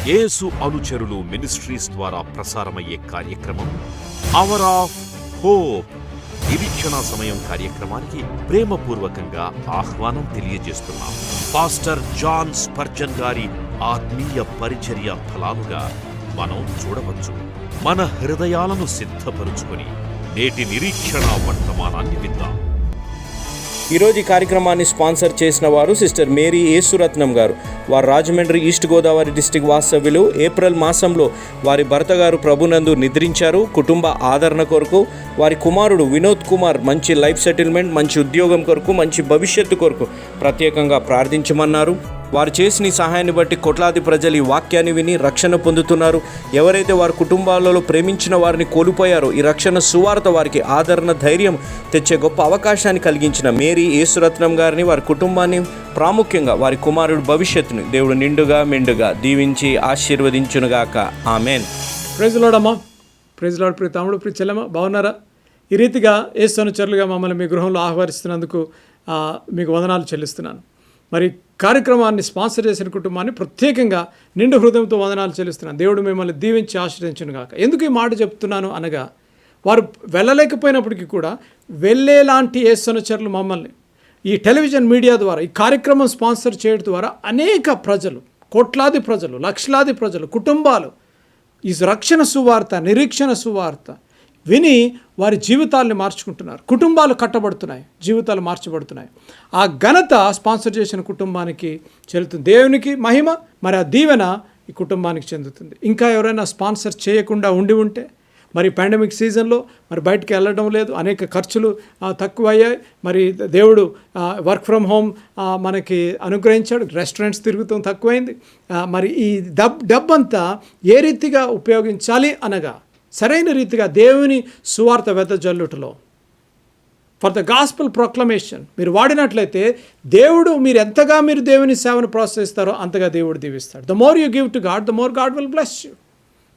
యేసు అనుచరులు మినిస్ట్రీస్ ద్వారా ప్రసారమయ్యే కార్యక్రమం అవర్ ఆఫ్ హోప్. నిరీక్షణ సమయం కార్యక్రమానికి ప్రేమపూర్వకంగా ఆహ్వానం తెలియజేస్తున్నాం. పాస్టర్ జాన్ స్పర్జన్ గారి ఆత్మీయ పరిచర్య ఫలాలుగా మనం చూడవచ్చు. మన హృదయాలను సిద్ధపరుచుకొని నేటి నిరీక్షణ వర్తమానాన్ని విందాం. ఈరోజు ఈ కార్యక్రమాన్ని స్పాన్సర్ చేసిన వారు సిస్టర్ మేరీ యేసురత్నం గారు. వారు రాజమండ్రి ఈస్ట్ గోదావరి డిస్టిక్ వాస్తవ్యులు. ఏప్రిల్ మాసంలో వారి భర్త గారు ప్రభునందు నిద్రించారు. కుటుంబ ఆదరణ కొరకు వారి కుమారుడు వినోద్ కుమార్ మంచి లైఫ్ సెటిల్మెంట్, మంచి ఉద్యోగం కొరకు, మంచి భవిష్యత్తు కొరకు ప్రత్యేకంగా ప్రార్థించమన్నారు. వారు చేసిన ఈ సహాయాన్ని బట్టి కోట్లాది ప్రజలు ఈ వాక్యాన్ని విని రక్షణ పొందుతున్నారు. ఎవరైతే వారి కుటుంబాలలో ప్రేమించిన వారిని కోల్పోయారో ఈ రక్షణ సువార్త వారికి ఆదరణ, ధైర్యం తెచ్చే గొప్ప అవకాశాన్ని కలిగించిన మేరీ యేసురత్నం గారిని, వారి కుటుంబాన్ని, ప్రాముఖ్యంగా వారి కుమారుడు భవిష్యత్తుని దేవుడు నిండుగా మెండుగా దీవించి ఆశీర్వదించునుగాక. ఆమెన్. ప్రైజ్ లార్డ్ అమ్మా, ప్రైజ్ లార్డ్. ప్రియ తమ్ముడు, ప్రియ చెల్లెమ్మ, బాగున్నారా? ఈ రీతిగా యేసు అనుచరులుగా మమ్మల్ని మీ గృహంలో ఆహ్వానిస్తున్నందుకు మీకు వందనాలు చెల్లిస్తున్నాను. మరి కార్యక్రమాన్ని స్పాన్సర్ చేసిన కుటుంబాన్ని ప్రత్యేకంగా నిండు హృదయంతో వందనాలు చెల్లిస్తున్నాను. దేవుడు మిమ్మల్ని దీవించి ఆశీర్వదించును గాక. ఎందుకు ఈ మాట చెప్తున్నాను అనగా, వారు వెళ్ళలేకపోయినప్పటికీ కూడా వెళ్ళేలాంటి యేసు అనుచరులు మమ్మల్ని ఈ టెలివిజన్ మీడియా ద్వారా ఈ కార్యక్రమం స్పాన్సర్ చేయడం ద్వారా అనేక ప్రజలు, కోట్లాది ప్రజలు, లక్షలాది ప్రజలు, కుటుంబాలు ఈ రక్షణ సువార్త, నిరీక్షణ సువార్త విని వారి జీవితాలని మార్చుకుంటున్నారు. కుటుంబాలు కట్టబడుతున్నాయి, జీవితాలు మార్చబడుతున్నాయి. ఆ ఘనత స్పాన్సర్ చేసిన కుటుంబానికి చెల్లుతుంది. దేవునికి మహిమ, మరి ఆ దీవెన ఈ కుటుంబానికి చెందుతుంది. ఇంకా ఎవరైనా స్పాన్సర్ చేయకుండా ఉండి ఉంటే, మరి పాండమిక్ సీజన్లో మరి బయటికి వెళ్ళడం లేదు, అనేక ఖర్చులు తక్కువయ్యాయి. మరి దేవుడు వర్క్ ఫ్రమ్ హోమ్ మనకి అనుగ్రహించాడు, రెస్టారెంట్స్ తిరుగుతాం తక్కువైంది. మరి ఈ డబ్బంతా ఏ రీతిగా ఉపయోగించాలి అనగా, సరైన రీతిగా దేవుని సువార్త వెదజల్లుటలో ఫర్ ద గాస్పల్ ప్రొక్లమేషన్ మీరు వాడినట్లయితే దేవుడు మీరు దేవుని సేవను ప్రోత్సహిస్తారో అంతగా దేవుడు దీవిస్తాడు. The more you give to God, the more God will bless you.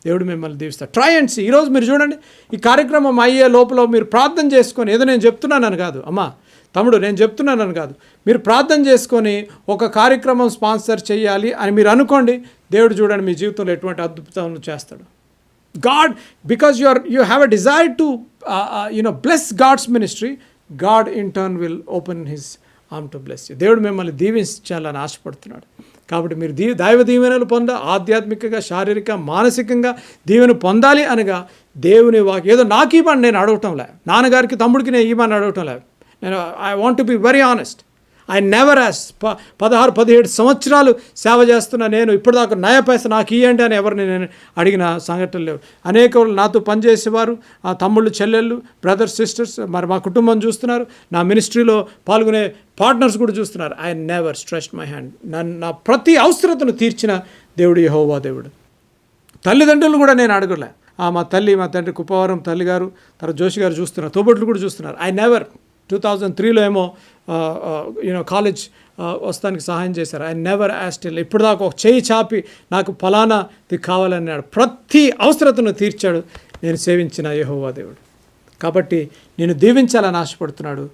దేవుడు మిమ్మల్ని దీవిస్తాడు. Try and see. ఈరోజు మీరు చూడండి, ఈ కార్యక్రమం అయ్యే లోపల మీరు ప్రార్థన చేసుకొని, ఏదో నేను చెప్తున్నానని కాదు అమ్మా తమ్ముడు, నేను చెప్తున్నానని కాదు, మీరు ప్రార్థన చేసుకొని ఒక కార్యక్రమం స్పాన్సర్ చేయాలి అని మీరు అనుకోండి. దేవుడు చూడండి మీ జీవితంలో ఎటువంటి అద్భుతాలను చేస్తాడు. God, because you have a desire to bless God's ministry, God in turn will open his arm to bless you. దేవుడు మిమ్మల్ని దీవించాలని ఆశపడుతున్నాడు. కాబట్టి మీరు దైవ దీవెనలు ఆధ్యాత్మికంగా, శారీరక, మానసికంగా దీవెన పొందాలి అనగా దేవుని వాక్యం ఏదో నాకు ఇవ్వని నేను అడగటం లే, నాన్నగారికి తమ్ముడికి నేను ఇవ్వని అడగటం లే. నేను I want to be very honest. I never as 16-17 సంవత్సరాలు సేవ చేస్తున్నా నేను ఇప్పటిదాకా నయ పైసా నాకు ఇవ్వండి అని ఎవరిని నేను అడిగిన సంఘటనలు లేవు. అనేక నాతో పనిచేసేవారు, ఆ తమ్ముళ్ళు, చెల్లెళ్ళు, బ్రదర్స్, సిస్టర్స్, మరి మా కుటుంబం చూస్తున్నారు, నా మినిస్ట్రీలో పాల్గొనే పార్ట్నర్స్ కూడా చూస్తున్నారు. I never stretched my hand. నా ప్రతి అవసరతను తీర్చిన దేవుడు యెహోవా దేవుడు. తల్లిదండ్రులు కూడా నేను అడగలే. మా తల్లి, మా తండ్రి కుప్పవరం తల్లిగారు, తర్వాత జోషి గారు చూస్తున్నారు, తోబొట్లు కూడా చూస్తున్నారు. ఐ నెవర్ 2003లో ఏమో కాలేజ్ వస్తానికి సహాయం చేశారు. ఐ నెవర్ యాస్టిల్. ఇప్పుడు దాకా ఒక చేయి చాపి నాకు ఫలానాది కావాలన్నాడు. ప్రతి అవసరతను తీర్చాడు నేను సేవించిన యెహోవా దేవుడు. కాబట్టి నేను దీవించాలని ఆశపడుతున్నాడు.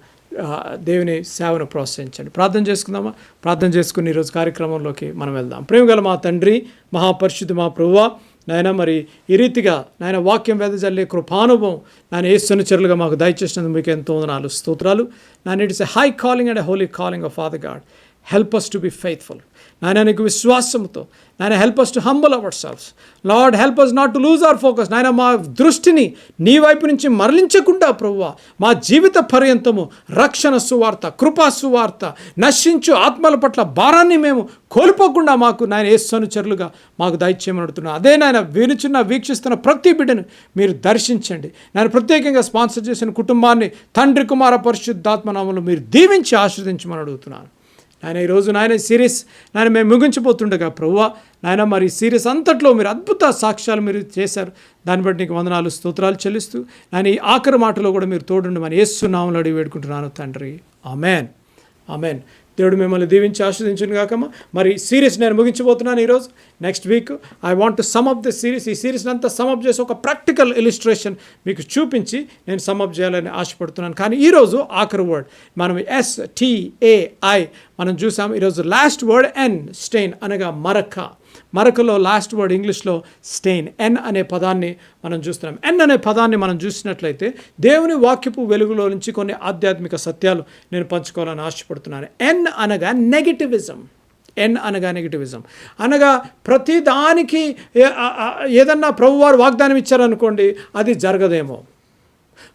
దేవుని సేవను ప్రోత్సహించండి. ప్రార్థన చేసుకుందామా? ప్రార్థన చేసుకుని ఈరోజు కార్యక్రమంలోకి మనం వెళ్దాం. ప్రేమగల మా తండ్రి, మహాపరిశుద్ధ మా ప్రభువా, నాయన మరి ఈ రీతిగా నాయన వాక్యం వెదజల్లే కృపానుభవం నాయన యేసు అనుచరులుగా మాకు దయచేసినందుకు మీకు ఎంతో వందనాలు, స్తోత్రాలు. నాయన it's a high calling and a holy calling of Father God. Help us to be faithful. నాయన నీకు విశ్వాసంతో నాయన help us to humble ourselves. Lord help us not to lose our focus. నాయన మా దృష్టిని నీ వైపు నుంచి మరలించకుండా ప్రభువా, మా జీవిత పర్యంతము రక్షణ సువార్త, కృపా సువార్త, నశించు ఆత్మల పట్ల భారాన్ని మేము కోల్పోకుండా మాకు నాయన యేసు అనుచరులుగా మాకు దయచేయమని అడుగుతున్నాను. అదే నాయన వీక్షిస్తున్న ప్రతి బిడ్డను మీరు దర్శించండి. నేను ప్రత్యేకంగా స్పాన్సర్ చేసిన కుటుంబాన్ని తండ్రి, కుమార, పరిశుద్ధాత్మ నామములో మీరు దీవించి ఆశీర్వదించమని అడుగుతున్నాను. నాయన ఈరోజు నాయన సిరీస్ నాయన మేము ముగించిపోతుండగా ప్రభువా, నాయన మరి సిరీస్ అంతట్లో మీరు అద్భుత సాక్ష్యాలు మీరు చేశారు. దాన్ని బట్టి నీకు వందనాలు, స్తోత్రాలు చెల్లిస్తూ నాయన ఈ ఆఖరి మాటలో కూడా మీరు తోడుండమని యేసు నామములో అడిగి వేడుకుంటున్నాను తండ్రి. Amen, amen. దేవుడు మిమ్మల్ని దీవించి ఆశీర్వదించును గాకమ్మా. మరి సిరీస్ నేను ముగించబోతున్నాను ఈరోజు. Next week I want to sum up this series. ఈ సిరీస్ని అంతా సమ్అప్ చేసి ఒక ప్రాక్టికల్ ఇలిస్ట్రేషన్ మీకు చూపించి నేను సమ్అప్ చేయాలని ఆశపడుతున్నాను. కానీ ఈరోజు ఆఖరి వర్డ్ మనం STAI మనం చూసాము. ఈరోజు లాస్ట్ వర్డ్ N, స్టెయిన్ అనగా మరక. మరొకలో లాస్ట్ వర్డ్ ఇంగ్లీష్లో స్టెయిన్, ఎన్ అనే పదాన్ని మనం చూస్తున్నాం. ఎన్ అనే పదాన్ని మనం చూసినట్లయితే దేవుని వాక్యపు వెలుగులో నుంచి కొన్ని ఆధ్యాత్మిక సత్యాలు నేను పంచుకోవాలని ఆశపడుతున్నాను. ఎన్ అనగా నెగటివిజం. ఎన్ అనగా నెగటివిజం అనగా ప్రతి దానికి ఏదన్నా ప్రభువారు వాగ్దానం ఇచ్చారనుకోండి, అది జరగదేమో.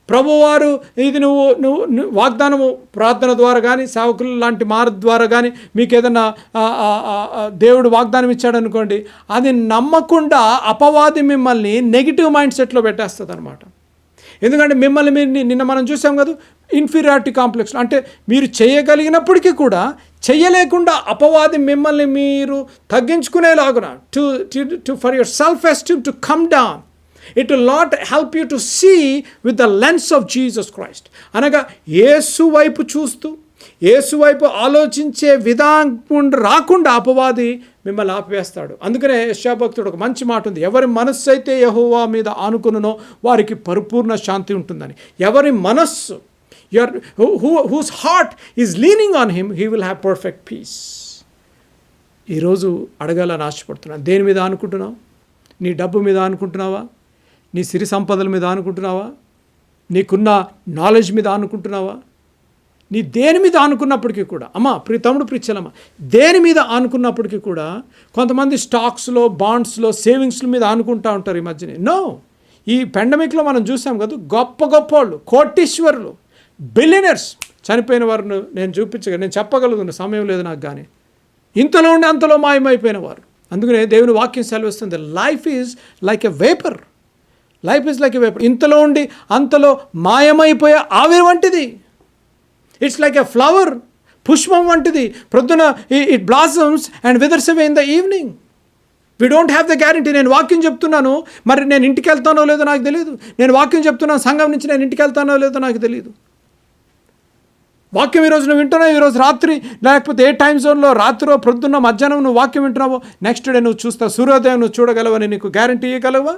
ప్రభువారు ఇది నువ్వు వాగ్దానము ప్రార్థన ద్వారా కానీ సేవకులు లాంటి ద్వారా కానీ మీకు ఏదన్నా దేవుడు వాగ్దానం ఇచ్చాడనుకోండి, అది నమ్మకుండా అపవాది మిమ్మల్ని నెగిటివ్ మైండ్ సెట్లో పెట్టేస్తుంది అనమాట. ఎందుకంటే మిమ్మల్ని మీరు నిన్న మనం చూసాం కదా, ఇన్ఫీరియారిటీ కాంప్లెక్స్, అంటే మీరు చేయగలిగినప్పటికీ కూడా చెయ్యలేకుండా అపవాది మిమ్మల్ని మీరు తగ్గించుకునేలాగున to for your self esteem to come down. It will not help you to see with the lens of Jesus Christ. అనగా యేసు వైపు చూస్తూ యేసు వైపు ఆలోచించే విధానం రాకుండా అపవాది మిమ్మల్ని ఆపివేస్తాడు. అందుకనే యెషయా భక్తుడు ఒక మంచి మాట ఉంది, ఎవరి మనస్సు అయితే యెహోవా మీద ఆనుకునునో వారికి పరిపూర్ణ శాంతి ఉంటుందని. ఎవరి మనస్సు whose heart is leaning on him, he will have perfect peace. ఈరోజు అడగాలని ఆశపడుతున్నాను. దేని మీద అనుకుంటున్నావు? నీ డబ్బు మీద అనుకుంటున్నావా? నీ సిరి సంపదల మీద అనుకుంటున్నావా? నీకున్న నాలెడ్జ్ మీద అనుకుంటున్నావా? నీ దేని మీద అనుకున్నప్పటికీ కూడా, ప్రియ తమ్ముడు, ప్రియ చెల్లమ్మ, దేని మీద అనుకున్నప్పటికీ కూడా కొంతమంది స్టాక్స్లో, బాండ్స్లో, సేవింగ్స్ల మీద అనుకుంటూ ఉంటారు ఈ మధ్యనే. నో, ఈ పాండమిక్లో మనం చూసాం కదా, గొప్ప గొప్ప వాళ్ళు, కోటీశ్వరులు, బిలియనర్స్, చనిపోయిన వారిని నేను చెప్పగలుగుతున్న సమయం లేదు నాకు, కానీ ఇంతలో ఉండి అంతలో మాయమైపోయిన వారు. అందుకనే దేవుని వాక్యం సెలవిస్తుంది, life is like a vapour. Life is like a vapour. ఇంతలో ఉండి అంతలో మాయమైపోయే ఆవిరి వంటిది. ఇట్స్ లైక్ ఎ ఫ్లవర్, పుష్పం వంటిది. ప్రొద్దున it blossoms and withers away in the evening. We don't have the guarantee. నేను వాక్యం చెప్తున్నాను, మరి నేను ఇంటికి వెళ్తానో లేదో నాకు తెలియదు. నేను వాక్యం చెప్తున్నాను, సంఘం నుంచి నేను ఇంటికి వెళ్తానో లేదో నాకు తెలియదు. వాక్యం ఈరోజు నువ్వు వింటున్నావు, ఈరోజు రాత్రి, లేకపోతే ఏ టైం జోన్లో రాత్రో ప్రొద్దున్న మధ్యాహ్నం నువ్వు వాక్యం వింటున్నావో, నెక్స్ట్ డే నువ్వు చూస్తావు, సూర్యోదయం నువ్వు చూడగలవని నీకు గ్యారంటీ ఇవ్వగలవా?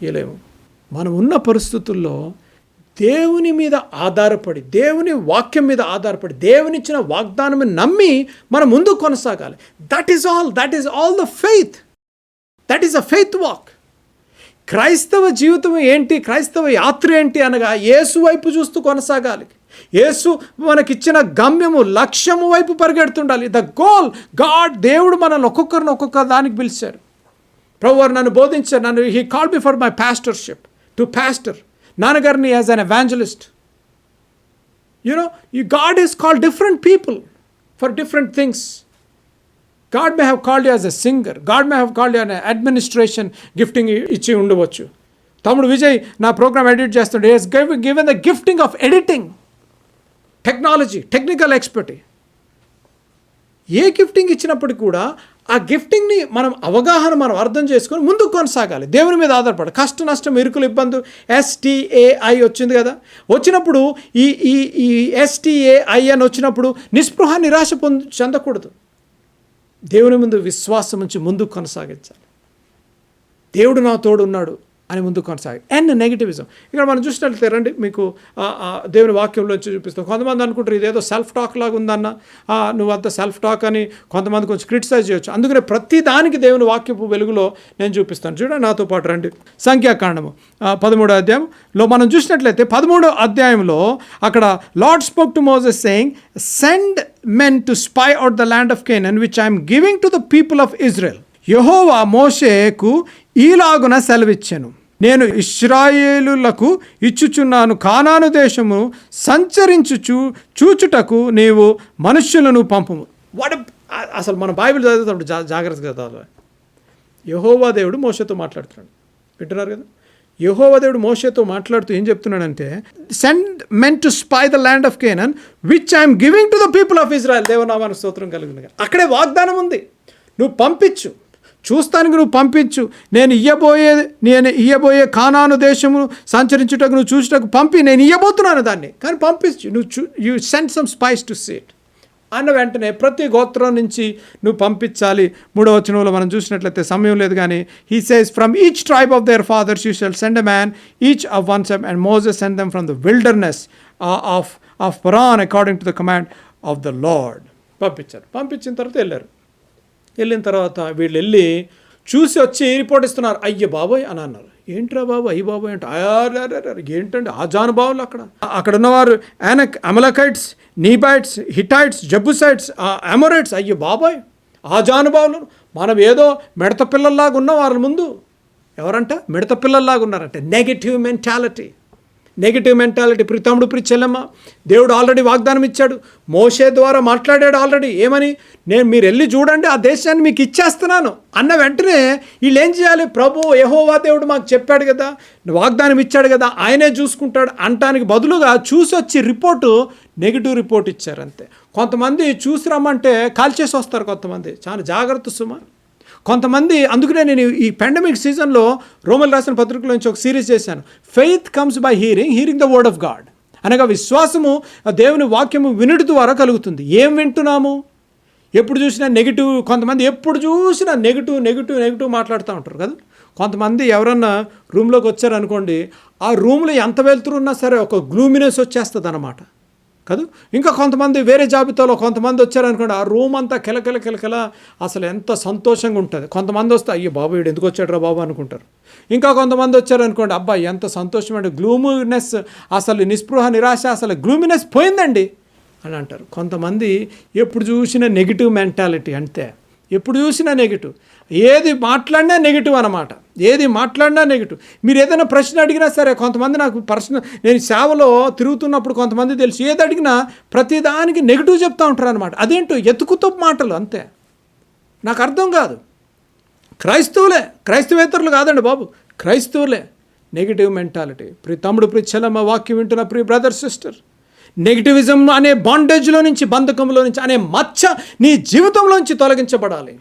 ఇవ్వలేము. మనం ఉన్న పరిస్థితుల్లో దేవుని మీద ఆధారపడి, దేవుని వాక్యం మీద ఆధారపడి, దేవునిచ్చిన వాగ్దానం నమ్మి మనం ముందుకు కొనసాగాలి. That is all the faith. That is a faith walk. క్రైస్తవ జీవితం ఏంటి, క్రైస్తవ యాత్ర ఏంటి అనగా యేసు వైపు చూస్తూ కొనసాగాలి. యేసు మనకిచ్చిన గమ్యము, లక్ష్యము వైపు పరిగెడుతుండాలి. ద గోల్, దేవుడు మనల్ని ఒక్కొక్కరిని ఒక్కొక్క దానికి పిలిచారు. ప్రభువారు నన్ను బోధించారు, he called me for my pastorship, to pastor. నాన్నగారిని as an evangelist. God has called different people for different things. God may have called you as a singer. God may have called you an administration gifting ఇచ్చి ఉండవచ్చు. తమ్ముడు విజయ్ నా programme edit చేస్తుండే, he has given the gifting of editing, technology, technical ఎక్స్పర్టీ. A gifting ఇచ్చినప్పటికీ కూడా ఆ గిఫ్టింగ్ని మనం అర్థం చేసుకొని ముందుకు కొనసాగాలి. దేవుని మీద ఆధారపడాలి. కష్ట నష్టం, ఇరుకులు, ఇబ్బంది, STAI వచ్చింది కదా, వచ్చినప్పుడు ఈ STAI అని వచ్చినప్పుడు నిస్పృహ, నిరాశ చెందకూడదు. దేవుని ముందు విశ్వాసం ఉంచి ముందుకు కొనసాగించాలి. దేవుడు నా తోడు ఉన్నాడు అని ముందుకు కొనసాగి. అండ్ నెగిటివిజం, ఇక్కడ మనం చూసినట్లయితే రండి, మీకు దేవుని వాక్యంలోంచి చూపిస్తాం. కొంతమంది అనుకుంటారు ఇదేదో సెల్ఫ్ టాక్ లాగా ఉందన్న, నువ్వు అంత సెల్ఫ్ టాక్ అని కొంతమంది కొంచెం క్రిటిసైజ్ చేయొచ్చు. అందుకనే ప్రతి దానికి దేవుని వాక్యపు వెలుగులో నేను చూపిస్తాను. చూడండి, నాతో పాటు రండి. సంఖ్యాకాండము 13వ అధ్యాయంలో మనం చూసినట్లయితే 13వ అధ్యాయంలో అక్కడ lord spoke to Moses saying, send men to spy out the land of Canaan which I am giving to the people of Israel. యెహోవా మోషేకు ఈలాగున సెలవిచ్చెను, నేను ఇశ్రాయేలులకు ఇచ్చుచున్నాను కానాను దేశము సంచరించుచు చూచుటకు నీవు మనుష్యులను పంపుము. అసలు మన బైబిల్ చదివేటప్పుడు జాగ్రత్తగా చదవాలి. యెహోవా దేవుడు మోషేతో మాట్లాడుతున్నాడు. వింటున్నారు కదా? యెహోవా దేవుడు మోషేతో మాట్లాడుతూ ఏం చెప్తున్నాడంటే, send men to spy the land of Canaan which I'm giving to the people of Israel. దేవనామానికి స్తోత్రం కలుగును. అక్కడే వాగ్దానం ఉంది, నువ్వు పంపించు, చూస్తానికి నువ్వు పంపించు, నేను ఇయ్యబోయే కానాను దేశము సంచరించుటకు నువ్వు చూచుటకు పంపి, నేను ఇయ్యబోతున్నాను దాన్ని, కానీ పంపించు, you send some spice to see it అన్న వెంటనే ప్రతి గోత్రం నుంచి నువ్వు పంపించాలి. 3వ వచనంలో మనం చూసినట్లయితే, సమయం లేదు కానీ, he says from each tribe of their fathers you shall send a man each of one them and Moses send them from the wilderness of Paran according to the command of the Lord. పంపించారు. పంపించిన తర్వాత వెళ్ళారు. వెళ్ళిన తర్వాత వీళ్ళు వెళ్ళి చూసి వచ్చి రిపోర్ట్ ఇస్తున్నారు. అయ్య బాబోయ్ అని అన్నారు. ఏంట్రా బాబు అయ్య బాబోయ్ అంటే ఏంటండి ఆ జానుభావులు అక్కడ ఉన్నవారు అమలకైట్స్, నీబైట్స్, హిటైట్స్, జబుసైట్స్, అమోరైట్స్. అయ్య బాబోయ్ ఆ జానుభావులు మనం ఏదో మిడత పిల్లల్లాగా ఉన్న వాళ్ళ ముందు. ఎవరంట? మిడత పిల్లల్లాగా ఉన్నారంటే నెగటివ్ మెంటాలిటీ. ప్రి తమ్ముడు, ప్రి చెల్లెమ్మ, దేవుడు ఆల్రెడీ వాగ్దానం ఇచ్చాడు. మోషే ద్వారా మాట్లాడాడు ఆల్రెడీ. ఏమని? మీరు వెళ్ళి చూడండి, ఆ దేశాన్ని మీకు ఇచ్చేస్తున్నాను అన్న వెంటనే వీళ్ళు ఏం చేయాలి? ప్రభు యెహోవా దేవుడు మాకు చెప్పాడు కదా, వాగ్దానం ఇచ్చాడు కదా, ఆయనే చూసుకుంటాడు అంటానికి బదులుగా చూసి వచ్చి నెగిటివ్ రిపోర్ట్ ఇచ్చారు అంతే. కొంతమంది చూసి రమ్మంటే కాల్చేసి వస్తారు. కొంతమంది చాలా జాగ్రత్త సుమా. కొంతమంది, అందుకనే నేను ఈ పాండమిక్ సీజన్లో రోమన్ రాసిన పత్రికలో నుంచి ఒక సిరీస్ చేశాను. Faith comes by hearing the word of God. అనగా విశ్వాసము దేవుని వాక్యము వినుడి ద్వారా కలుగుతుంది. ఏం వింటున్నాము? ఎప్పుడు చూసినా నెగిటివ్. కొంతమంది ఎప్పుడు చూసినా నెగిటివ్ మాట్లాడుతూ ఉంటారు కదా. కొంతమంది ఎవరన్నా రూమ్లోకి వచ్చారనుకోండి, ఆ రూమ్లో ఎంత వెళ్తురున్నా సరే ఒక గ్లూమినెస్ వచ్చేస్తుంది అన్నమాట కదా. ఇంకా కొంతమంది వేరే జాబితాలో కొంతమంది వచ్చారనుకోండి, ఆ రూమ్ అంతా కిలకిల అసలు ఎంత సంతోషంగా ఉంటుంది. కొంతమంది వస్తే అయ్యో బాబు వీడు ఎందుకు వచ్చాడు రా బాబు అనుకుంటారు. ఇంకా కొంతమంది వచ్చారనుకోండి, అబ్బాయి ఎంత సంతోషం అంటే గ్లూమినెస్, అసలు నిస్పృహ, నిరాశ, అసలు గ్లూమినెస్ పోయిందండి అని అంటారు. కొంతమంది ఎప్పుడు చూసినా నెగిటివ్ మెంటాలిటీ అంతే. ఎప్పుడు చూసినా నెగిటివ్, ఏది మాట్లాడినా నెగిటివ్ అన్నమాట. మీరు ఏదైనా ప్రశ్న అడిగినా సరే, కొంతమంది నాకు నేను సేవలో తిరుగుతున్నప్పుడు కొంతమంది తెలుసు, ఏది అడిగినా ప్రతిదానికి నెగిటివ్ చెప్తూ ఉంటారు అనమాట. అదేంటో ఎతుకుతో మాటలు అంతే. నాకు అర్థం కాదు. క్రైస్తవేతరులు కాదండి బాబు, క్రైస్తవులే నెగిటివ్ మెంటాలిటీ. ప్రి తమ్ముడు, ప్రి చెల్లమ్మ, వాక్యం వింటున్న ప్రి బ్రదర్, సిస్టర్, నెగిటివిజం అనే బాండేజ్లో నుంచి, బంధకంలో నుంచి అనే మచ్చ నీ జీవితంలోంచి తొలగించబడాలి.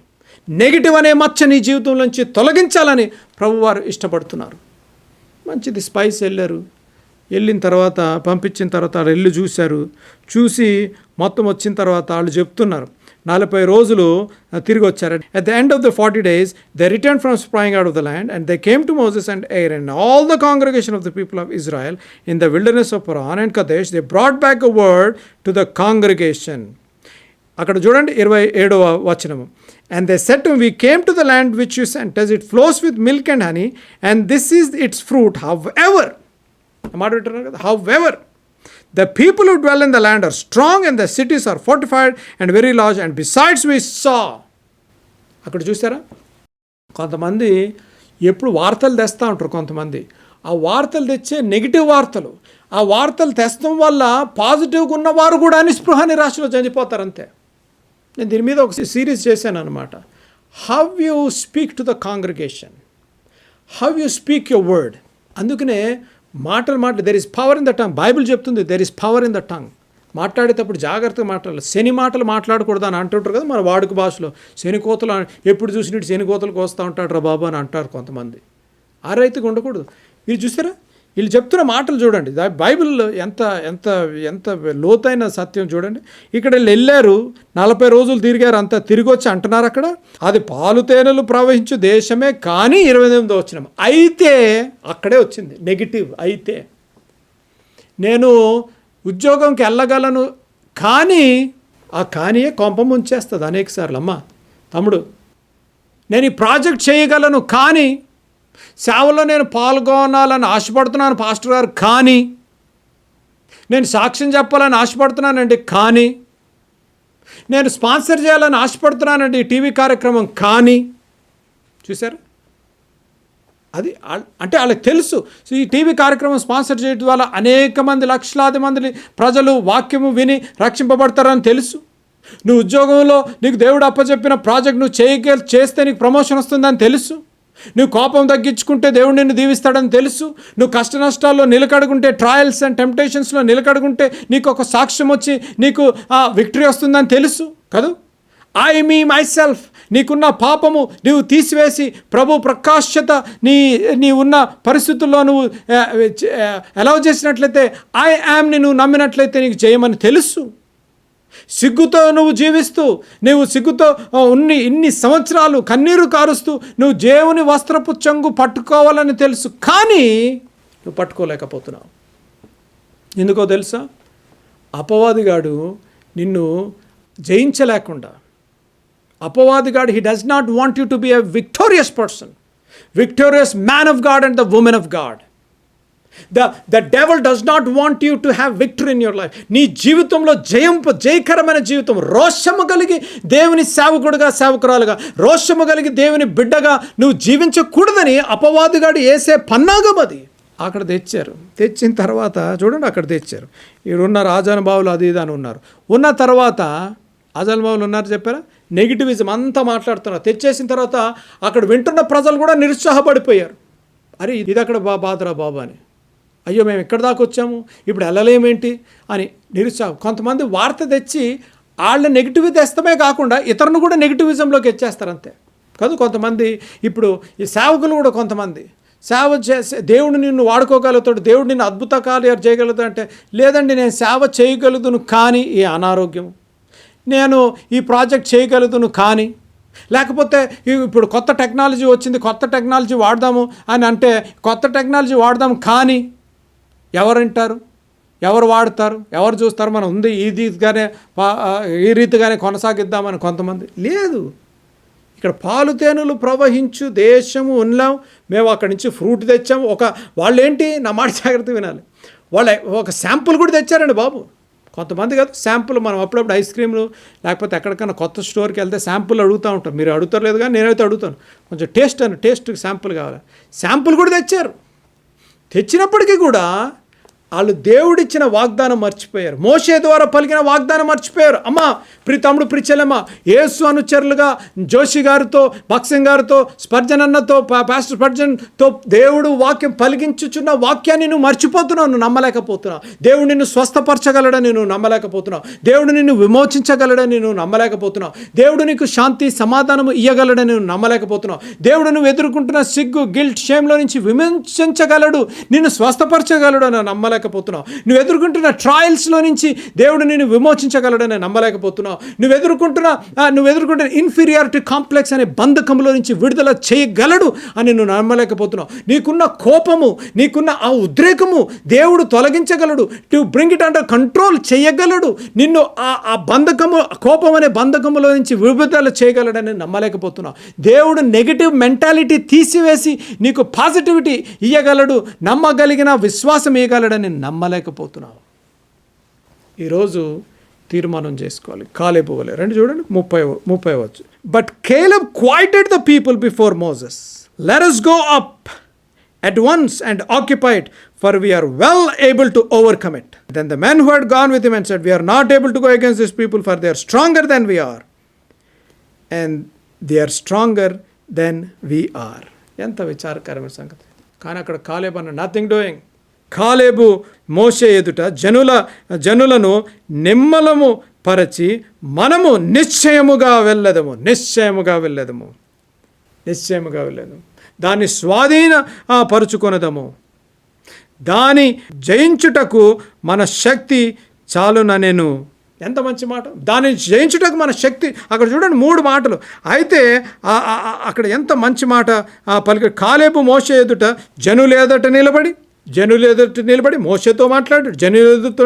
నెగిటివ్ అనే మచ్చ నీ జీవితంలోంచి తొలగించాలని ప్రభువారు ఇష్టపడుతున్నారు. మంచిది. స్పైస్ వెళ్ళిన తర్వాత పంపించిన తర్వాత వాళ్ళు వెళ్ళి చూసి మొత్తం వచ్చిన తర్వాత వాళ్ళు చెప్తున్నారు 40 రోజులు తిరిగి వచ్చారు. At the end of the 40 days, they returned from spying out of the land, and they came to Moses and Aaron and all the congregation of the people of Israel in the wilderness of Paran and Kadesh. They brought back a word to the congregation. అక్కడ చూడండి 27వ వచనము. And they said to him, we came to the land which you sent us. It flows with milk and honey, and this is its fruit. However, the people who dwell in the land are strong, and the cities are fortified and very large, and besides we saw. అక్కడ చూసారా, కొంతమంది ఎప్పుడు వార్తలు తెస్తూ ఉంటారు. కొంతమంది ఆ వార్తలు తెచ్చే నెగిటివ్ వార్తలు, ఆ వార్తలు తెచ్చడం వల్ల పాజిటివ్గా ఉన్నవారు కూడా నిస్పృహ, నిరాశలో చనిపోతారు అంతే. నేను దీని మీద ఒక సిరీస్ చేశాను అనమాట. How you speak to the congregation, how you speak your word. అందుకనే మాటలు there is power in the tongue. Bible చెప్తుంది there is power in the tongue. మాట్లాడేటప్పుడు జాగ్రత్తగా మాట్లాడాలి. శని మాటలు మాట్లాడకూడదు అని అంటుంటారు కదా మన వాడుక భాషలో. శని కోతలు ఎప్పుడు చూసినట్టు శని కోతలకు వస్తూ ఉంటాడు రా బాబు అని అంటారు కొంతమంది. ఆ రైతుగా ఉండకూడదు. మీరు చూసారా, వీళ్ళు చెప్తున్న మాటలు చూడండి, బైబిల్లో ఎంత ఎంత ఎంత లోతైన సత్యం చూడండి. ఇక్కడ వీళ్ళు వెళ్ళారు, 40 రోజులు తిరిగారు, అంతా తిరిగి వచ్చి అంటున్నారు అక్కడ అది పాలు తేనెలు ప్రవహించు దేశమే, కానీ 28వ వచనం అయితే అక్కడే వచ్చింది నెగిటివ్. అయితే నేను ఉద్యోగంకి వెళ్ళగలను, కానీ ఆ కానీయే కొంప ముంచేస్తుంది అనేకసార్లు. అమ్మ తమ్ముడు, నేను ఈ ప్రాజెక్ట్ చేయగలను, కానీ సేవలో నేను పాల్గొనాలని ఆశపడుతున్నాను పాస్టర్ గారు, కానీ నేను సాక్ష్యం చెప్పాలని ఆశపడుతున్నానండి, కానీ నేను స్పాన్సర్ చేయాలని ఆశపడుతున్నానండి ఈ టీవీ కార్యక్రమం, కానీ చూసారు అది అంటే వాళ్ళకి తెలుసు ఈ టీవీ కార్యక్రమం స్పాన్సర్ చేయడం వల్ల అనేక మంది, లక్షలాది మంది ప్రజలు వాక్యము విని రక్షింపబడతారని తెలుసు. నువ్వు ఉద్యోగంలో నీకు దేవుడు అప్పచెప్పిన ప్రాజెక్ట్ నువ్వు చేస్తే నీకు ప్రమోషన్ వస్తుందని తెలుసు. నువ్వు కోపం తగ్గించుకుంటే దేవుడు నిన్ను దీవిస్తాడని తెలుసు. నువ్వు కష్ట నష్టాల్లో నిలకడుకుంటే, ట్రయల్స్ అండ్ టెంప్టేషన్స్లో నిలకడుకుంటే నీకు ఒక సాక్ష్యం వచ్చి నీకు విక్టరీ వస్తుందని తెలుసు కదా. మీ మైసెల్ఫ్, నీకున్న పాపము నీవు తీసివేసి ప్రభు ప్రకాశ్యత నీ ఉన్న పరిస్థితుల్లో నువ్వు అలౌ చేసినట్లయితే, నువ్వు నమ్మినట్లయితే నీకు చేయమని తెలుసు. సిగ్గుతో నువ్వు జీవిస్తూ, నువ్వు సిగ్గుతో ఇన్ని సంవత్సరాలు కన్నీరు కారుస్తూ నువ్వు దేవుని వస్త్రపు చెంగు పట్టుకోవాలని తెలుసు, కానీ నువ్వు పట్టుకోలేకపోతున్నావు. ఎందుకో తెలుసా? అపవాదిగాడు నిన్ను జయించలేకుండా, అపవాదిగాడు he does not want you to be a victorious person, victorious man of God and the woman of God. The devil does not want you to have victory in your life. నీ జీవితంలో జయకరమైన జీవితం, రోషము కలిగి దేవుని సేవకుడుగా సేవకురాలుగా, రోషము కలిగి దేవుని బిడ్డగా నువ్వు జీవించకూడదని అపవాదిగాడు వేసే పన్నాగం అది. అక్కడ తెచ్చారు. తెచ్చిన తర్వాత చూడండి, అక్కడ తెచ్చారు. ఉన్నారు ఆజానుభావులు అది ఇది అని ఉన్నారు. ఉన్న తర్వాత ఆజానుభావులు ఉన్నారు చెప్పారా, నెగిటివిజం అంతా మాట్లాడుతున్నారు. తెచ్చేసిన తర్వాత అక్కడ వింటున్న ప్రజలు కూడా నిరుత్సాహపడిపోయారు. అరే ఇది అక్కడ బాధరా బాబు అని, అయ్యో మేము ఎక్కడి దాకా వచ్చాము, ఇప్పుడు వెళ్ళలేమేంటి అని నిరుత్సాహం. కొంతమంది వార్త తెచ్చి వాళ్ళ నెగిటివ్ తెస్తమే కాకుండా ఇతరులను కూడా నెగిటివిజంలోకి ఎచ్చేస్తారు అంతే కాదు. కొంతమంది ఇప్పుడు ఈ సేవకులు కూడా కొంతమంది సేవ చేసే దేవుడు నిన్ను వాడుకోగలుగుతాడు, దేవుడు నిన్ను అద్భుత కార్యాలు చేయగలుగుతాడు అంటే, లేదండి నేను సేవ చేయగలుగుతాను కానీ ఈ అనారోగ్యం, నేను ఈ ప్రాజెక్ట్ చేయగలుగుతాను కానీ, లేకపోతే ఇప్పుడు కొత్త టెక్నాలజీ వచ్చింది, కొత్త టెక్నాలజీ వాడదాము అని అంటే కొత్త టెక్నాలజీ వాడదాము కానీ ఎవరు వింటారు, ఎవరు వాడతారు, ఎవరు చూస్తారు, మనం ఉంది ఈ రీతిగానే కొనసాగిద్దామని కొంతమంది. లేదు, ఇక్కడ పాలు తేనెలు ప్రవహించు దేశము ఉన్నాం, మేము అక్కడి నుంచి ఫ్రూట్ తెచ్చాము. వాళ్ళు ఏంటి, నా మాట జాగ్రత్త వినాలి, వాళ్ళు ఒక శాంపుల్ కూడా తెచ్చారండి బాబు. కొంతమంది కాదు శాంపుల్, మనం అప్పుడప్పుడు ఐస్ క్రీమ్లు లేకపోతే ఎక్కడికైనా కొత్త స్టోర్కి వెళ్తే శాంపుల్ అడుగుతూ ఉంటాం. మీరు అడుగుతారు లేదు కానీ నేనైతే అడుగుతాను, కొంచెం టేస్ట్ శాంపుల్ కావాలి. శాంపుల్ కూడా తెచ్చారు. తెచ్చినప్పటికీ కూడా వాళ్ళు దేవుడిచ్చిన వాగ్దానం మర్చిపోయారు. మోషే ద్వారా పలికిన వాగ్దానం మర్చిపోయారు. అమ్మా తమ్ముడు చెల్లెమ్మ, యేసు అనుచరులుగా జోషి గారితో, భక్సింగ్ గారితో, స్పర్జన్ అన్నతో, పాస్టర్ స్పర్జన్తో దేవుడు వాక్యం పలికించుచున్న వాక్యాన్ని నువ్వు మర్చిపోతున్నావు, నువ్వు నమ్మలేకపోతున్నావు. దేవుడు నిన్ను స్వస్థపరచగలడని నువ్వు నమ్మలేకపోతున్నావు. దేవుడు నిన్ను విమోచించగలడని నువ్వు నమ్మలేకపోతున్నావు. దేవుడు నీకు శాంతి సమాధానము ఇయ్యగలడని నువ్వు నమ్మలేకపోతున్నావు. దేవుడు నువ్వు ఎదుర్కొంటున్న సిగ్గు, గిల్ట్, షేమ్లో నుంచి విమోచించగలడు, నిన్ను స్వస్థపరచగలడు అని నమ్మలేకపోతున్నావు. నువ్వు ఎదుర్కొంటున్న ట్రయల్స్లో నుంచి దేవుడు నిన్ను విమోచించగలడని నమ్మలేకపోతున్నావు. నువ్వు ఎదుర్కొంటున్న ఇన్ఫీరియారిటీ కాంప్లెక్స్ అనే బంధకంలో నుంచి విడుదల చేయగలడు అని నువ్వు నమ్మలేకపోతున్నావు. నీకున్న కోపము, నీకున్న ఆ ఉద్రేకము దేవుడు తొలగించగలడు, to bring it under control చేయగలడు, నిన్ను ఆ బంధకము, కోపం అనే బంధకములో నుంచి విడుదల చేయగలడని నమ్మలేకపోతున్నావు. దేవుడు నెగిటివ్ మెంటాలిటీ తీసివేసి నీకు పాజిటివిటీ ఇయ్యగలడు, నమ్మగలిగిన విశ్వాసం ఇవ్వగలడని నమ్మలేకపోతున్నావు. ఈరోజు తీర్మానం చేసుకోవాలి. కాలేబు వలె రండి చూడండి 30 వచ్చు. But Caleb quieted the people before Moses, let us go up at once and occupy it, for we are well able to overcome it. Then the men who had gone with him and said, we are not able to go against this people, for they are stronger than we are, and they are stronger than we are. ఎంత విచారకరమైన సంగతి. కానీ అక్కడ కాలేబు అన్న nothing doing. కాలేబు మోషే ఎదుట జనులను నిమ్మలము పరచి, మనము నిశ్చయముగా వెళ్ళదము, దాన్ని స్వాధీన పరుచుకొనదము, దాని జయించుటకు మన శక్తి చాలుననెను. ఎంత మంచి మాట. దాన్ని జయించుటకు మన శక్తి. అక్కడ చూడండి 3 మాటలు. అయితే అక్కడ ఎంత మంచి మాట పలికి. కాలేబు మోషే ఎదుట జనులు ఎదుట నిలబడి మోషేతో మాట్లాడాడు, జనులతో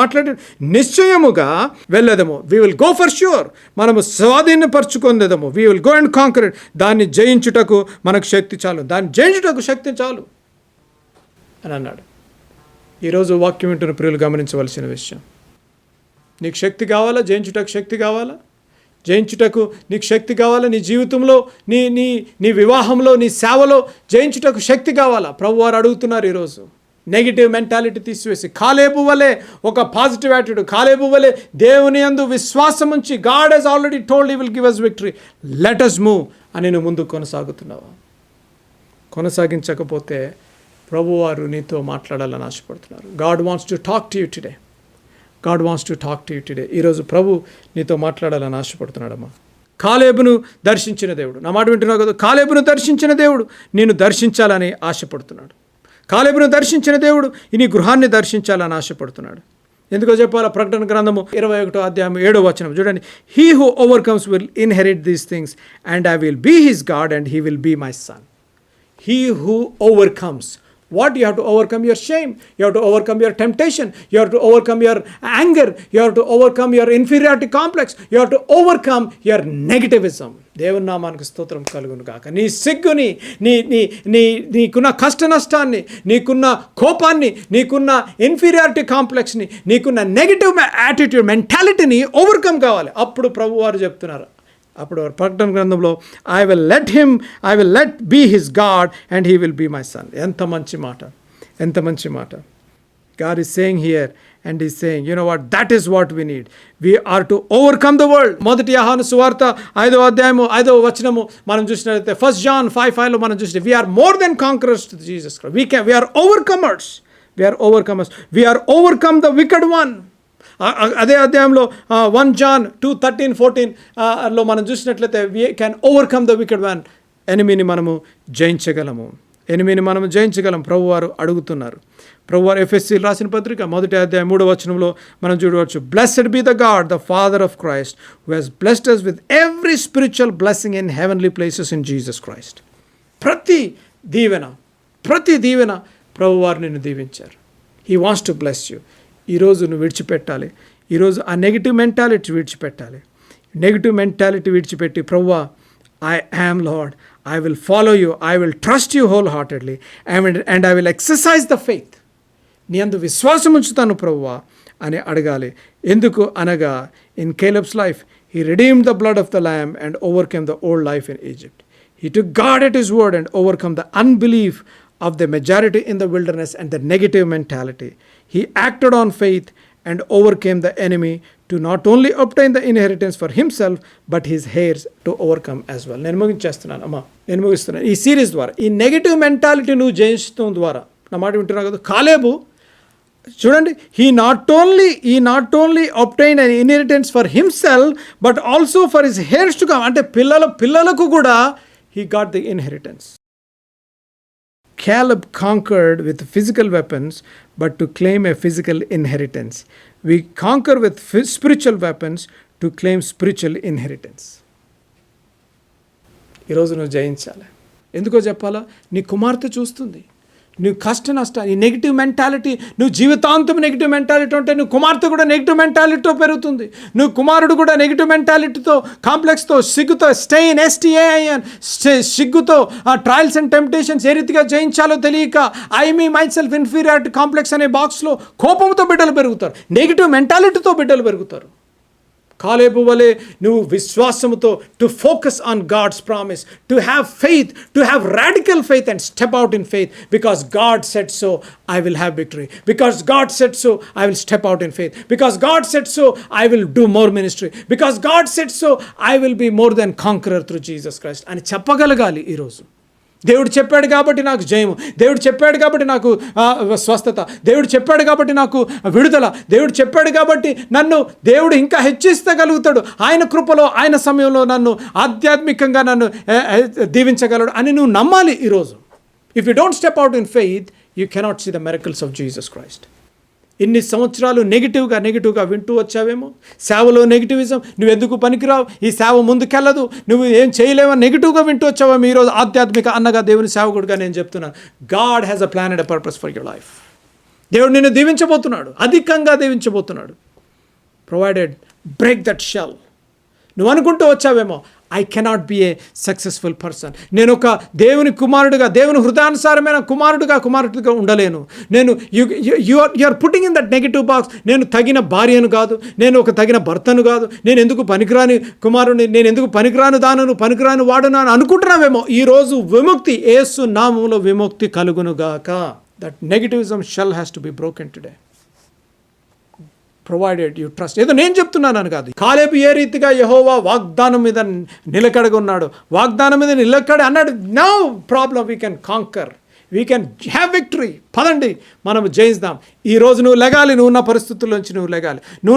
మాట్లాడాడు. నిశ్చయముగా వెళ్ళదము, we will go for sure, మనము స్వాధీనపరచుకొందము, we will go and conquer it. దాన్ని జయించుటకు మనకు శక్తి చాలు, దాన్ని జయించుటకు శక్తి చాలు అని అన్నాడు. ఈరోజు వాక్యం వింటున్న ప్రియులు గమనించవలసిన విషయం, నీకు శక్తి కావాలా? జయించుటకు శక్తి కావాలా? జయించుటకు నీకు శక్తి కావాలా? నీ జీవితంలో, నీ వివాహంలో, నీ సేవలో జయించుటకు శక్తి కావాలా? ప్రభువారు అడుగుతున్నారు ఈరోజు. నెగిటివ్ మెంటాలిటీ తీసివేసి కాలేబు వలె ఒక పాజిటివ్ యాటిట్యూడ్, కాలేబు వలె దేవుని యందు విశ్వాసం ఉంచి, God has already told he will give us victory, let us move అని నువ్వు ముందుకు కొనసాగుతున్నావా? కొనసాగించకపోతే ప్రభువారు నీతో మాట్లాడాలని ఆశపడుతున్నారు. God wants to talk to you today. ఈరోజు ప్రభు నీతో మాట్లాడాలని ఆశపడుతున్నాడమ్మా. కాలేబును దర్శించిన దేవుడు, నా మాట వింటున్నావు కదా, కాలేబును దర్శించిన దేవుడు నిన్ను దర్శించాలని ఆశపడుతున్నాడు. కాలేబును దర్శించిన దేవుడు నీ గృహాన్ని దర్శించాలని ఆశపడుతున్నాడు. ఎందుకో చెప్పాలా? ప్రకటన గ్రంథము 21వ అధ్యాయం 7వ వచనం చూడండి. He who overcomes will inherit these things and I will be his God and he will be my son. He who overcomes, What? You have to overcome your shame. You have to overcome your temptation. You have to overcome your anger. You have to overcome your inferiority complex. You have to overcome your negativism. దేవుని నామానికి స్తోత్రం కలుగును గాక. నీ సిగ్గుని, నీకున్న కష్ట నష్టాన్ని, నీకున్న కోపాన్ని, నీకున్న ఇన్ఫీరియారిటీ కాంప్లెక్స్ని, నీకున్న నెగిటివ్ యాటిట్యూడ్ మెంటాలిటీని ఓవర్కమ్ కావాలి. అప్పుడు ప్రభు వారు చెప్తున్నారు, అప్పుడు ప్రకటన గ్రంథంలో I will let be his God and he will be my son. ఎంత మంచి మాట, ఎంత మంచి మాట. God is saying here, and he's saying, you know what, that is what we need. We are to overcome the world. మొదటి యోహాను సువార్త 5వ అధ్యాయము 5వ వచనము మనం చూసినట్లయితే 1 John 5:5 మనం చూస్తే we are more than conquerors to Jesus Christ. We are overcomers. We are overcome the wicked one. అదే అధ్యాయంలో 1 John 2:13-14 లో మనం చూసినట్లయితే we can overcome the wicked one. ఎనిమిని మనము జయించగలము. ప్రభువారు అడుగుతున్నారు. ప్రభువారు ఎఫెసీ రాసిన పత్రిక 1వ అధ్యాయం 3వ వచనంలో మనం చూడవచ్చు, blessed be the God the Father of Christ who has blessed us with every spiritual blessing in heavenly places in Jesus Christ. ప్రతి దీవెన ప్రభువారు నిన్ను దీవించారు. He wants to bless you. ఈరోజు నువ్వు విడిచిపెట్టాలి. ఈరోజు ఆ నెగిటివ్ మెంటాలిటీ విడిచిపెట్టి ప్రభువా, I am Lord, I will follow you, I will trust you wholeheartedly, and I will exercise the faith. నీ అందు విశ్వాసం ఉంచుతాను ప్రభువా అని అడగాలి. ఎందుకు అనగా, in Caleb's life, he redeemed the blood of the lamb and overcame the old life in Egypt. He took God at his word and overcome the unbelief of the majority in the wilderness and the negative mentality. He acted on faith and overcame the enemy to not only obtain the inheritance for himself but his heirs to overcome as well. నేను ముగిస్తున్నాను ఈ series ద్వారా. ఈ negative mentality నువ్వు జయించడం ద్వారా, నా మాట వింటున్నావు కదా, కాలేబు చూడండి, he not only obtained an inheritance for himself but also for his heirs to come. అంటే పిల్లలకు కూడా he got the inheritance. Caleb conquered with physical weapons but to claim a physical inheritance. We conquer with spiritual weapons to claim spiritual inheritance. ఈరోజు నువ్వు జయించాలి. ఎందుకో చెప్పాలా? నీ కుమార్తె చూస్తుంది నువ్వు కష్ట నష్టాలు, ఈ నెగిటివ్ మెంటాలిటీ, నువ్వు జీవితాంతం నెగిటివ్ మెంటాలిటీ ఉంటే నువ్వు కుమార్తె కూడా నెగిటివ్ మెంటాలిటీతో పెరుగుతుంది. నువ్వు కుమారుడు కూడా నెగిటివ్ మెంటాలిటీతో, కాంప్లెక్స్తో, సిగ్గుతో, సిగ్గుతో ట్రయల్స్ అండ్ టెంప్టేషన్స్ ఏ రీతిగా జయించాలో తెలియక I my self inferiority complex అనే బాక్స్లో కోపంతో బిడ్డలు పెరుగుతారు, నెగిటివ్ మెంటాలిటీతో బిడ్డలు పెరుగుతారు. కాలేబు వలె నువ్వు విశ్వాసముతో to focus on God's promise, to have faith, to have radical faith and step out in faith. Because God said so I will have victory. Because God said so I will step out in faith. Because God said so I will do more ministry. Because God said so I will be more than conqueror through Jesus Christ అని చెప్పగలగాలి. ఈరోజు దేవుడు చెప్పాడు కాబట్టి నాకు జయము, దేవుడు చెప్పాడు కాబట్టి నాకు స్వస్థత, దేవుడు చెప్పాడు కాబట్టి నాకు విడుదల, దేవుడు చెప్పాడు కాబట్టి నన్ను దేవుడు ఇంకా హెచ్చిస్తగలుగుతాడు, ఆయన కృపలో ఆయన సమయంలో నన్ను ఆధ్యాత్మికంగా నన్ను దీవించగలడు అని నువ్వు నమ్మాలి. ఈరోజు if you don't step out in faith you cannot see the miracles of Jesus Christ. ఇన్ని సంవత్సరాలు నెగిటివ్గా వింటూ వచ్చావేమో, సేవలో నెగిటివిజం, నువ్వు ఎందుకు పనికిరావు, ఈ సేవ ముందుకెళ్ళదు, నువ్వు ఏం చేయలేవో నెగిటివ్గా వింటూ వచ్చావేమో. ఈరోజు ఆధ్యాత్మిక అన్నగా, దేవుని సేవకుడిగా నేను చెప్తున్నాను, God has a plan and a purpose for your life. దేవుడు నిన్ను దీవించబోతున్నాడు, అధికంగా దీవించబోతున్నాడు. Provided break that shell. నువ్వు అనుకుంటూ వచ్చావేమో, I cannot be a successful person, నేను ఒక దేవుని కుమారుడుగా, దేవుని హృదయానుసారమైన కుమారుడిగా ఉండలేను, నేను you are putting in that negative box. నేను తగిన భార్యను కాదు, నేను ఒక తగిన భర్తను కాదు, నేను ఎందుకు పనికిరాని కుమారుని, నేను ఎందుకు పనికిరాను దానను, పనికిరాని వాడును అని అనుకుంటున్నావేమో. ఈరోజు విముక్తి, యేసు నామములో విముక్తి కలుగునుగాక. That negativism shell has to be broken today. Provided you trust. ఏదో నేను చెప్తున్నాను కాదు. కాలేబు ఏ రీతిగా యెహోవా వాగ్దానం మీద నిలకడగా ఉన్నాడు, వాగ్దానం మీద నిలకడ అన్నాడు, no problem, we can conquer, we can have victory. పదండి మనం జయిద్దాం. ఈరోజు నువ్వు లెగాలి, నువ్వు ఉన్న పరిస్థితుల్లోంచి నువ్వు లెగాలి, నువ్వు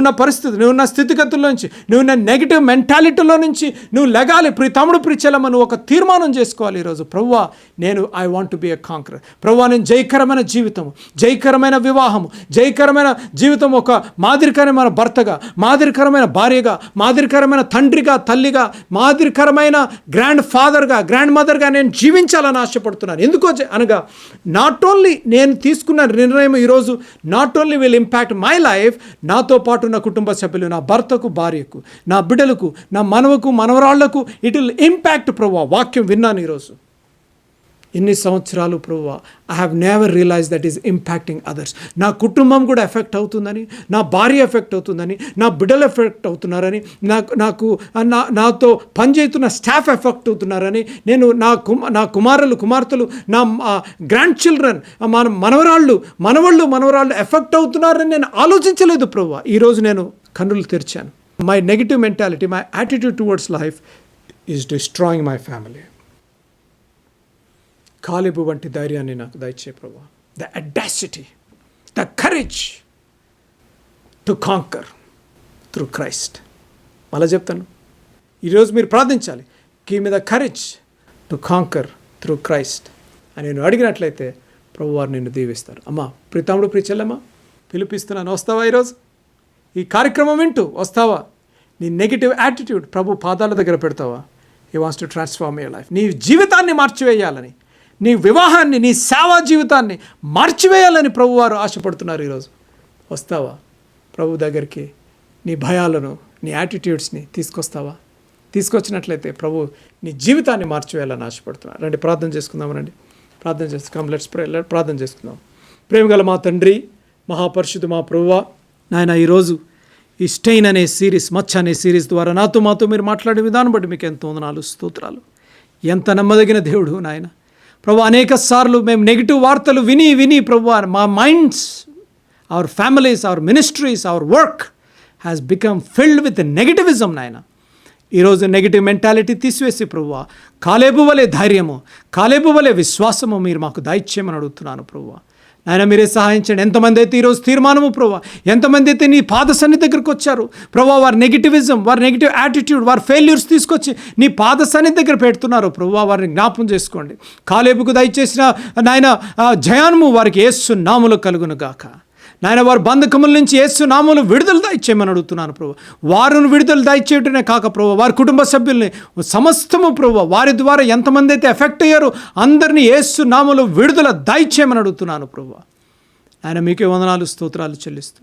ఉన్న స్థితిగతుల్లోంచి, నువ్వున్న నెగిటివ్ మెంటాలిటీలో నుంచి నువ్వు లెగాలి. తమ్ముడు చెల్లమ్మ, నువ్వు ఒక తీర్మానం చేసుకోవాలి ఈరోజు. ప్రభువా, నేను I want to be a conqueror. ప్రభువా, నేను జయకరమైన జీవితం, జయకరమైన వివాహము, జయకరమైన జీవితం, ఒక మాదిరికరమైన భర్తగా, మాదిరికరమైన భార్యగా, మాదిరికరమైన తండ్రిగా, తల్లిగా, మాదిరికరమైన గ్రాండ్ ఫాదర్గా, గ్రాండ్ మదర్గా నేను జీవించాలని ఆశపడుతున్నాను. ఎందుకో అనగా నాట్ ఓన్లీ నేను తీసుకున్న నిర్ణయం ఈరోజు not only will impact my life, నాతో పాటు నా కుటుంబ సభ్యులు, నా భర్తకు, భార్యకు, నా బిడ్డలకు, నా మనవకు, మనవరాళ్లకు ఇట్ విల్ ఇంపాక్ట్. ప్రభువా, వాక్యం విన్నాను ఈరోజు. ఇన్ని సంవత్సరాలు ప్రభువా, I have never realise that is impacting others. నా కుటుంబం కూడా ఎఫెక్ట్ అవుతుందని, నా భార్య ఎఫెక్ట్ అవుతుందని, నా బిడ్డలు ఎఫెక్ట్ అవుతున్నారని, నాతో పనిచేస్తున్న స్టాఫ్ ఎఫెక్ట్ అవుతున్నారని, నేను నా కుమార్తెలు, నా గ్రాండ్ చిల్డ్రన్, మనవళ్ళు ఎఫెక్ట్ అవుతున్నారని నేను ఆలోచించలేదు ప్రభువా. ఈరోజు నేను కన్నులు తెరిచాను. My negative mentality, my attitude towards life is destroying my family. కాలేబు వంటి ధైర్యాన్ని నాకు దయచే ప్రభువా. The audacity, the courage to conquer through Christ. మళ్ళీ చెప్తాను, ఈరోజు మీరు ప్రార్థించాలి, give me the courage to conquer through Christ అని నేను అడిగినట్లయితే ప్రభువారు నిన్ను దీవిస్తారు. అమ్మా, ప్రీతముడు చెల్లెమ్మ, పిలిపిస్తున్నాను, వస్తావా? ఈరోజు ఈ కార్యక్రమం వింటూ వస్తావా? నీ నెగిటివ్ యాటిట్యూడ్ ప్రభు పాదాల దగ్గర పెడతావా? He wants to transform your life. నీ జీవితాన్ని మార్చివేయాలని, నీ వివాహాన్ని, నీ సేవా జీవితాన్ని మార్చివేయాలని ప్రభువారు ఆశపడుతున్నారు. ఈరోజు వస్తావా ప్రభు దగ్గరికి? నీ భయాలను, నీ యాటిట్యూడ్స్ని తీసుకొస్తావా? తీసుకొచ్చినట్లయితే ప్రభు నీ జీవితాన్ని మార్చివేయాలని ఆశపడుతున్నారు. రండి ప్రార్థన చేసుకుందాం. ప్రార్థన చేసుకుందాం. ప్రేమగల మా తండ్రి, మహాపరిశుద్ధ మా ప్రభువా, నాయన, ఈరోజు ఈ స్టెయిన్ అనే సిరీస్, మచ్చ అనే సిరీస్ ద్వారా మాతో మీరు మాట్లాడే విధానం బట్టి మీకు ఎంతో వందనాలు, స్తోత్రాలు. ఎంత నమ్మదగిన దేవుడు నాయన ప్రభు. అనేక సార్లు మేము నెగిటివ్ వార్తలు విని ప్రభు, మా minds, our families, our ministries, our work has become filled with negativism నాయన. ఈరోజు నెగిటివ్ మెంటాలిటీ తీసివేసి ప్రభువా, కాలేబు వలె ధైర్యము, కాలేబు వలె విశ్వాసము మీరు మాకు దయచేయమని అడుగుతున్నాను ప్రభువా. ఆయన మీరే సహాయం చేయండి. ఎంతమంది అయితే ఈరోజు తీర్మానము ప్రభా, ఎంతమంది అయితే నీ పాద సన్నిధి దగ్గరికి వచ్చారు ప్రభా, వారి నెగిటివిజం, వారి నెగిటివ్ యాటిట్యూడ్, వారి ఫెయిల్యూర్స్ తీసుకొచ్చి నీ పాద సన్నిధి దగ్గర పెడుతున్నారు ప్రభా, వారిని జ్ఞాపం చేసుకోండి. కాలేబుకు దయచేసిన నాయన జయాన్ము వారికి యేసు నామములో కలుగును గాక. నాయన, వారి బంధకముల నుంచి యేసు నామములో విడుదల దయచేయమని అడుగుతున్నాను ప్రభు. వారిని విడుదల దయచేయటమే కాక ప్రభు, వారి కుటుంబ సభ్యుల్ని సమస్తము ప్రభు, వారి ద్వారా ఎంతమంది అయితే ఎఫెక్ట్ అయ్యారో అందరినీ యేసు నామములో విడుదల దయచేయమని అడుగుతున్నాను ప్రభు. ఆయన మీకే వందనాలు, స్తోత్రాలు చెల్లిస్తూ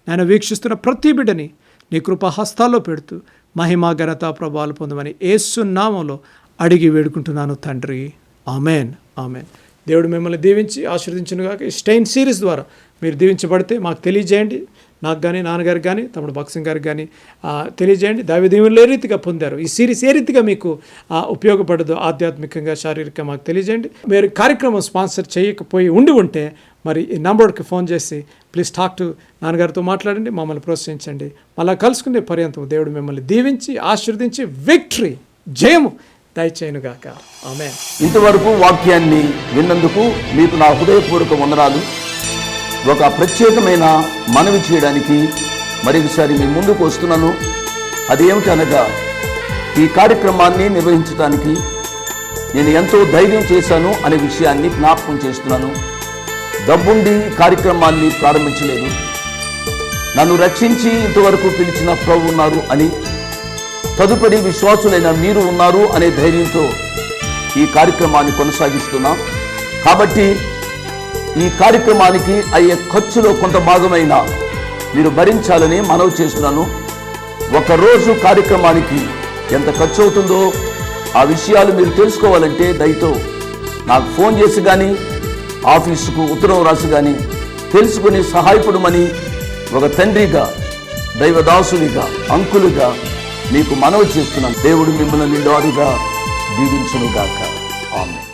ఆయన వీక్షిస్తున్న ప్రతి బిడ్డని నీ కృపా హస్తాల్లో పెడుతూ మహిమ ఘనత ప్రభావాలు పొందమని యేసు నామములో అడిగి వేడుకుంటున్నాను తండ్రి. Amen, amen. దేవుడు మిమ్మల్ని దీవించి ఆశీర్వదించునుగాక. ఈ స్టెయిన్ సిరీస్ ద్వారా మీరు దీవించబడితే మాకు తెలియజేయండి. నాకు కానీ, నాన్నగారికి కానీ, తమ్ముడు భక్సింగ్ గారికి కానీ తెలియజేయండి. దైవదీవులు ఏ రీతిగా పొందారు, ఈ సిరీస్ ఏ రీతిగా మీకు ఉపయోగపడదు ఆధ్యాత్మికంగా, శారీరకంగా మాకు తెలియజేయండి. మీరు కార్యక్రమం స్పాన్సర్ చేయకపోయి ఉంటే మరి ఈ నంబర్కి ఫోన్ చేసి ప్లీజ్ టాక్ టు నాన్నగారితో మాట్లాడండి, మమ్మల్ని ప్రోత్సహించండి. మళ్ళీ కలుసుకునే పర్యంతం దేవుడు మిమ్మల్ని దీవించి ఆశీర్వదించి విక్టరీ, జయము దయచేయునుగాక. ఆమేన్. ఇంతవరకు వాక్యాన్ని విన్నందుకు మీకు నా హృదయపూర్వక వందనాలు. ఒక ప్రత్యేకమైన మనవి చేయడానికి మరొకసారి మీ ముందుకు వస్తున్నాను. అదేమిటనగా, ఈ కార్యక్రమాన్ని నిర్వహించడానికి నేను ఎంతో ధైర్యం చేశాను అనే విషయాన్ని జ్ఞాపకం చేస్తున్నాను. డబ్బుండి కార్యక్రమాన్ని ప్రారంభించలేదు. నన్ను రక్షించి ఇంతవరకు పిలిచిన ప్రభు ఉన్నారు అని, తదుపరి విశ్వాసులైన మీరు ఉన్నారు అనే ధైర్యంతో ఈ కార్యక్రమాన్ని కొనసాగిస్తున్నాం. కాబట్టి ఈ కార్యక్రమానికి అయ్యే ఖర్చులో కొంత భాగమైన మీరు భరించాలని మనవి చేస్తున్నాను. ఒకరోజు కార్యక్రమానికి ఎంత ఖర్చు అవుతుందో ఆ విషయాలు మీరు తెలుసుకోవాలంటే దయతో నాకు ఫోన్ చేసి కానీ, ఆఫీసుకు ఉత్తరం రాసి కానీ తెలుసుకుని సహాయపడమని ఒక తండ్రిగా, దైవదాసునిగా, అంకులుగా మీకు మనవి చేస్తున్నాను. దేవుడు మిమ్మల్ని నిండారుగా దీవించునుగాక. ఆమేన్.